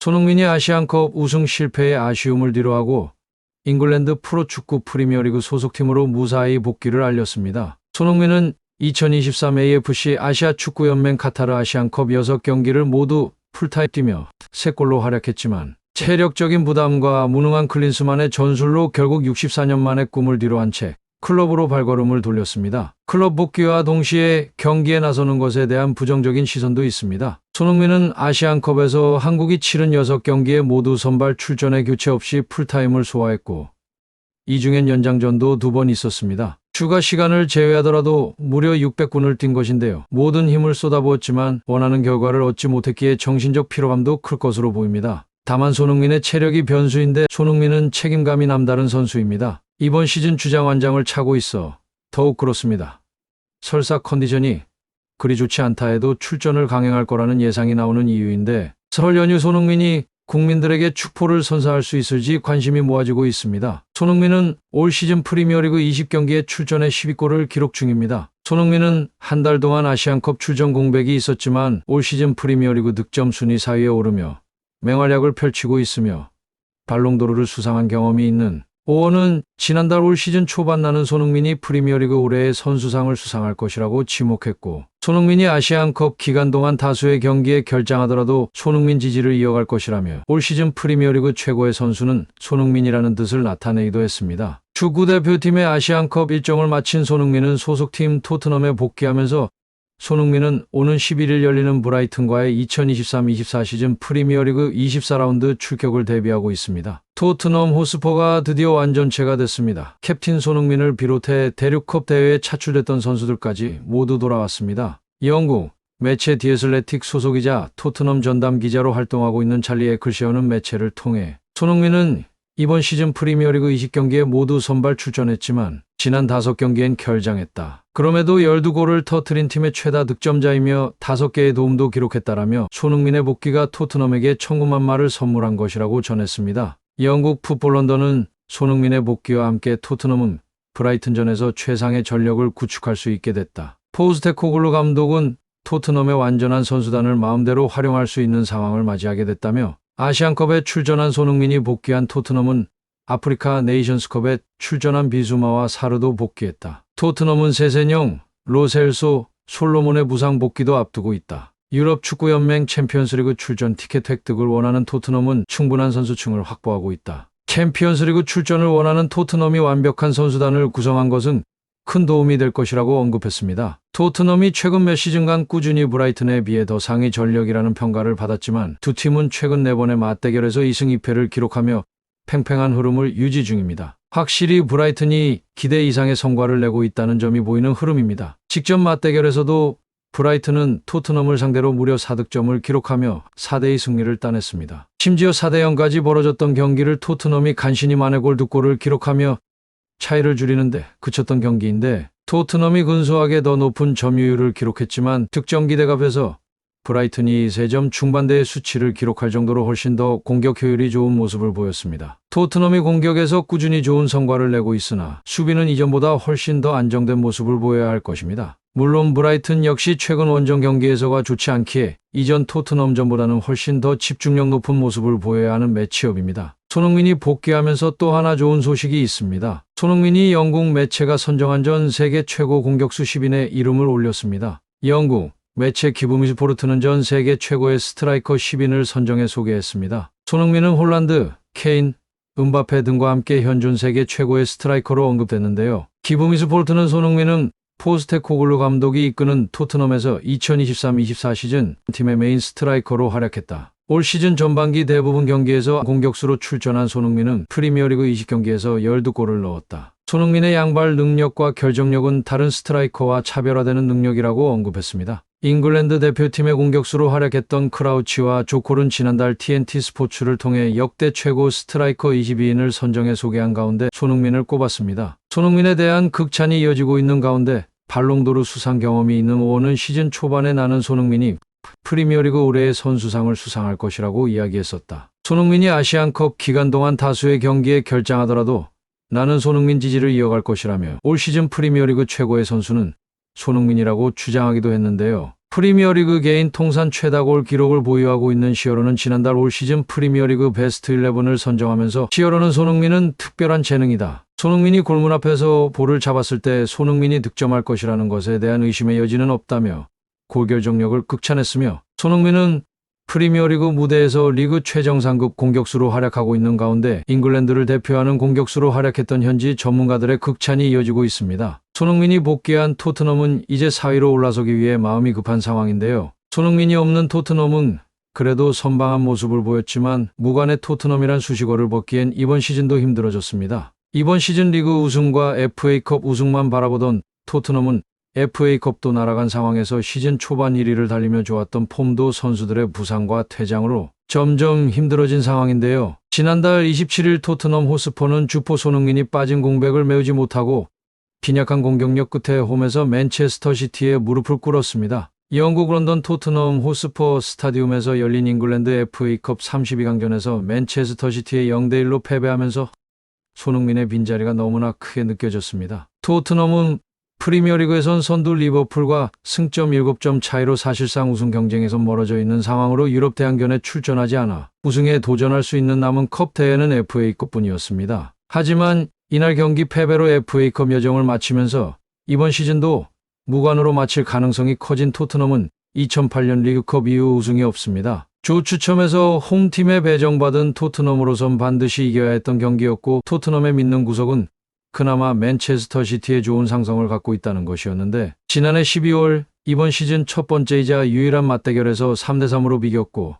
손흥민이 아시안컵 우승 실패에 아쉬움을 뒤로하고 잉글랜드 프로축구 프리미어리그 소속팀으로 무사히 복귀를 알렸습니다. 손흥민은 2023 AFC 아시아 축구연맹 카타르 아시안컵 6경기를 모두 풀타임 뛰며 3골로 활약했지만 체력적인 부담과 무능한 클린스만의 전술로 결국 64년 만에 꿈을 뒤로한 채 클럽으로 발걸음을 돌렸습니다. 클럽 복귀와 동시에 경기에 나서는 것에 대한 부정적인 시선도 있습니다. 손흥민은 아시안컵에서 한국이 치른 6경기에 모두 선발 출전에 교체 없이 풀타임을 소화했고 이 중엔 연장전도 2번 있었습니다. 추가 시간을 제외하더라도 무려 600분을 뛴 것인데요. 모든 힘을 쏟아부었지만 원하는 결과를 얻지 못했기에 정신적 피로감도 클 것으로 보입니다. 다만 손흥민의 체력이 변수인데 손흥민은 책임감이 남다른 선수입니다. 이번 시즌 주장 완장을 차고 있어 더욱 그렇습니다. 설사 컨디션이 그리 좋지 않다 해도 출전을 강행할 거라는 예상이 나오는 이유인데 설 연휴 손흥민이 국민들에게 축포를 선사할 수 있을지 관심이 모아지고 있습니다. 손흥민은 올 시즌 프리미어리그 20경기에 출전해 12골을 기록 중입니다. 손흥민은 한 달 동안 아시안컵 출전 공백이 있었지만 올 시즌 프리미어리그 득점 순위 4위에 오르며 맹활약을 펼치고 있으며 발롱도르를 수상한 경험이 있는 오원은 지난달 올 시즌 초반 나는 손흥민이 프리미어리그 올해의 선수상을 수상할 것이라고 지목했고 손흥민이 아시안컵 기간 동안 다수의 경기에 결장하더라도 손흥민 지지를 이어갈 것이라며 올 시즌 프리미어리그 최고의 선수는 손흥민이라는 뜻을 나타내기도 했습니다. 축구대표팀의 아시안컵 일정을 마친 손흥민은 소속팀 토트넘에 복귀하면서 손흥민은 오는 11일 열리는 브라이튼과의 2023-24 시즌 프리미어리그 24라운드 출격을 대비하고 있습니다. 토트넘 호스퍼가 드디어 완전체가 됐습니다. 캡틴 손흥민을 비롯해 대륙컵 대회에 차출됐던 선수들까지 모두 돌아왔습니다. 영국 매체 디 애슬레틱 소속이자 토트넘 전담 기자로 활동하고 있는 찰리 에클셰어는 매체를 통해 손흥민은 이번 시즌 프리미어리그 20경기에 모두 선발 출전했지만 지난 5경기엔 결장했다. 그럼에도 12골을 터뜨린 팀의 최다 득점자이며 5개의 도움도 기록했다라며 손흥민의 복귀가 토트넘에게 천군만 말을 선물한 것이라고 전했습니다. 영국 풋볼 런던은 손흥민의 복귀와 함께 토트넘은 브라이튼전에서 최상의 전력을 구축할 수 있게 됐다. 포스테코글루 감독은 토트넘의 완전한 선수단을 마음대로 활용할 수 있는 상황을 맞이하게 됐다며 아시안컵에 출전한 손흥민이 복귀한 토트넘은 아프리카 네이션스컵에 출전한 비수마와 사르도 복귀했다. 토트넘은 세세뇽, 로셀소, 솔로몬의 부상 복귀도 앞두고 있다. 유럽 축구연맹 챔피언스리그 출전 티켓 획득을 원하는 토트넘은 충분한 선수층을 확보하고 있다. 챔피언스리그 출전을 원하는 토트넘이 완벽한 선수단을 구성한 것은 큰 도움이 될 것이라고 언급했습니다. 토트넘이 최근 몇 시즌간 꾸준히 브라이튼에 비해 더 상위 전력이라는 평가를 받았지만 두 팀은 최근 4번의 맞대결에서 2승 2패를 기록하며 팽팽한 흐름을 유지 중입니다. 확실히 브라이튼이 기대 이상의 성과를 내고 있다는 점이 보이는 흐름입니다. 직전 맞대결에서도 브라이튼은 토트넘을 상대로 무려 4득점을 기록하며 4대2 승리를 따냈습니다. 심지어 4대0까지 벌어졌던 경기를 토트넘이 간신히 만회골 2골을 기록하며 차이를 줄이는데 그쳤던 경기인데 토트넘이 근소하게 더 높은 점유율을 기록했지만 득점 기대값에서 브라이튼이 3점 중반대의 수치를 기록할 정도로 훨씬 더 공격 효율이 좋은 모습을 보였습니다. 토트넘이 공격에서 꾸준히 좋은 성과를 내고 있으나 수비는 이전보다 훨씬 더 안정된 모습을 보여야 할 것입니다. 물론 브라이튼 역시 최근 원정 경기에서가 좋지 않기에 이전 토트넘전보다는 훨씬 더 집중력 높은 모습을 보여야 하는 매치업입니다. 손흥민이 복귀하면서 또 하나 좋은 소식이 있습니다. 손흥민이 영국 매체가 선정한 전 세계 최고 공격수 10인에 이름을 올렸습니다. 영국 매체 기브미스포르트는 전 세계 최고의 스트라이커 10인을 선정해 소개했습니다. 손흥민은 홀란드, 케인, 음바페 등과 함께 현존 세계 최고의 스트라이커로 언급됐는데요. 기브미스포르트는 손흥민은 포스테코글루 감독이 이끄는 토트넘에서 2023-24 시즌 팀의 메인 스트라이커로 활약했다. 올 시즌 전반기 대부분 경기에서 공격수로 출전한 손흥민은 프리미어리그 20경기에서 12골을 넣었다. 손흥민의 양발 능력과 결정력은 다른 스트라이커와 차별화되는 능력이라고 언급했습니다. 잉글랜드 대표팀의 공격수로 활약했던 크라우치와 조콜은 지난달 TNT 스포츠를 통해 역대 최고 스트라이커 22인을 선정해 소개한 가운데 손흥민을 꼽았습니다. 손흥민에 대한 극찬이 이어지고 있는 가운데 발롱도르 수상 경험이 있는 오원은 시즌 초반에 나는 손흥민이 프리미어리그 올해의 선수상을 수상할 것이라고 이야기했었다. 손흥민이 아시안컵 기간 동안 다수의 경기에 결장하더라도 나는 손흥민 지지를 이어갈 것이라며 올 시즌 프리미어리그 최고의 선수는 손흥민이라고 주장하기도 했는데요. 프리미어리그 개인 통산 최다골 기록을 보유하고 있는 시어로는 지난달 올 시즌 프리미어리그 베스트 11을 선정하면서 시어로는 손흥민은 특별한 재능이다. 손흥민이 골문 앞에서 볼을 잡았을 때 손흥민이 득점할 것이라는 것에 대한 의심의 여지는 없다며 골 결정력을 극찬했으며 손흥민은 프리미어리그 무대에서 리그 최정상급 공격수로 활약하고 있는 가운데 잉글랜드를 대표하는 공격수로 활약했던 현지 전문가들의 극찬이 이어지고 있습니다. 손흥민이 복귀한 토트넘은 이제 4위로 올라서기 위해 마음이 급한 상황인데요. 손흥민이 없는 토트넘은 그래도 선방한 모습을 보였지만 무관의 토트넘이란 수식어를 벗기엔 이번 시즌도 힘들어졌습니다. 이번 시즌 리그 우승과 FA컵 우승만 바라보던 토트넘은 FA컵도 날아간 상황에서 시즌 초반 1위를 달리며 좋았던 폼도 선수들의 부상과 퇴장으로 점점 힘들어진 상황인데요. 지난달 27일 토트넘 호스퍼는 주포 손흥민이 빠진 공백을 메우지 못하고 빈약한 공격력 끝에 홈에서 맨체스터 시티에 무릎을 꿇었습니다. 영국 런던 토트넘 호스퍼 스타디움에서 열린 잉글랜드 FA컵 32강전에서 맨체스터 시티에 0대1로 패배하면서 손흥민의 빈자리가 너무나 크게 느껴졌습니다. 토트넘은 프리미어리그에선 선두 리버풀과 승점 7점 차이로 사실상 우승 경쟁에서 멀어져 있는 상황으로 유럽 대항전에 출전하지 않아 우승에 도전할 수 있는 남은 컵 대회는 FA컵뿐이었습니다. 하지만 이날 경기 패배로 FA컵 여정을 마치면서 이번 시즌도 무관으로 마칠 가능성이 커진 토트넘은 2008년 리그컵 이후 우승이 없습니다. 조 추첨에서 홈팀에 배정받은 토트넘으로선 반드시 이겨야 했던 경기였고 토트넘의 믿는 구석은 그나마 맨체스터 시티의 좋은 상성을 갖고 있다는 것이었는데 지난해 12월 이번 시즌 첫 번째이자 유일한 맞대결에서 3대3으로 비겼고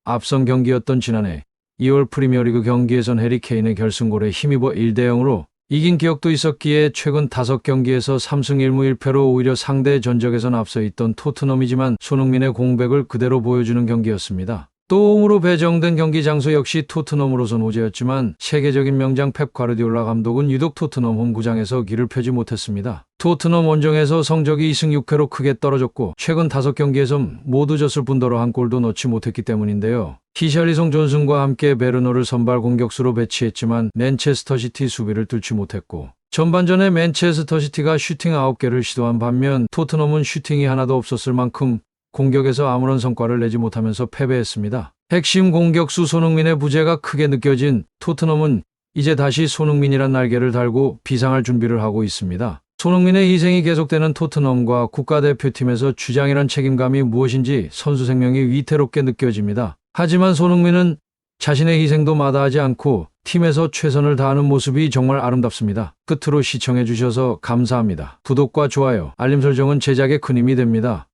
앞선 경기였던 지난해 2월 프리미어리그 경기에선 해리 케인의 결승골에 힘입어 1대0으로 이긴 기억도 있었기에 최근 5경기에서 3승 1무 1패로 오히려 상대 전적에선 앞서 있던 토트넘이지만 손흥민의 공백을 그대로 보여주는 경기였습니다. 또 홈으로 배정된 경기 장소 역시 토트넘으로선 호재였지만 세계적인 명장 펩 과르디올라 감독은 유독 토트넘 홈구장에서 길을 펴지 못했습니다. 토트넘 원정에서 성적이 2승 6패로 크게 떨어졌고 최근 5경기에서 모두 졌을 뿐더러 한 골도 넣지 못했기 때문인데요. 히샬리송 존슨과 함께 베르너를 선발 공격수로 배치했지만 맨체스터 시티 수비를 뚫지 못했고 전반전에 맨체스터 시티가 슈팅 9개를 시도한 반면 토트넘은 슈팅이 하나도 없었을 만큼 공격에서 아무런 성과를 내지 못하면서 패배했습니다. 핵심 공격수 손흥민의 부재가 크게 느껴진 토트넘은 이제 다시 손흥민이란 날개를 달고 비상할 준비를 하고 있습니다. 손흥민의 희생이 계속되는 토트넘과 국가대표팀에서 주장이란 책임감이 무엇인지 선수 생명이 위태롭게 느껴집니다. 하지만 손흥민은 자신의 희생도 마다하지 않고 팀에서 최선을 다하는 모습이 정말 아름답습니다. 끝으로 시청해 주셔서 감사합니다. 구독과 좋아요, 알림 설정은 제작에 큰 힘이 됩니다.